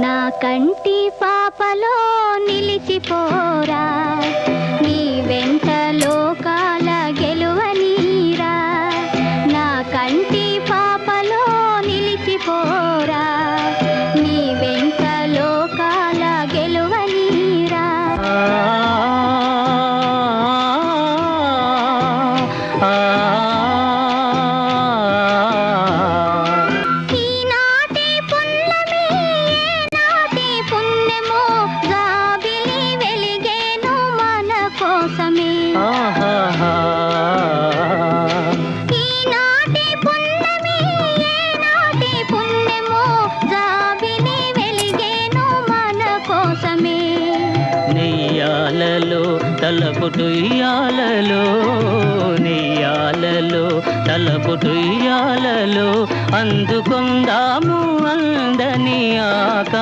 నా కంటి పాపలో నిలిచిపోరా, నీ వెంట లోకాల గెలువనీరా. నా కంటి పాపలో నిలిచిపోరా, నీ వెంట లోకాల గెలువనీరా. నెయ్యాలలో తలపుటుయ్యాలలో, నెయ్యాలలో తలపుటుయ్యాలలో అందుకుందాము అందని ఆక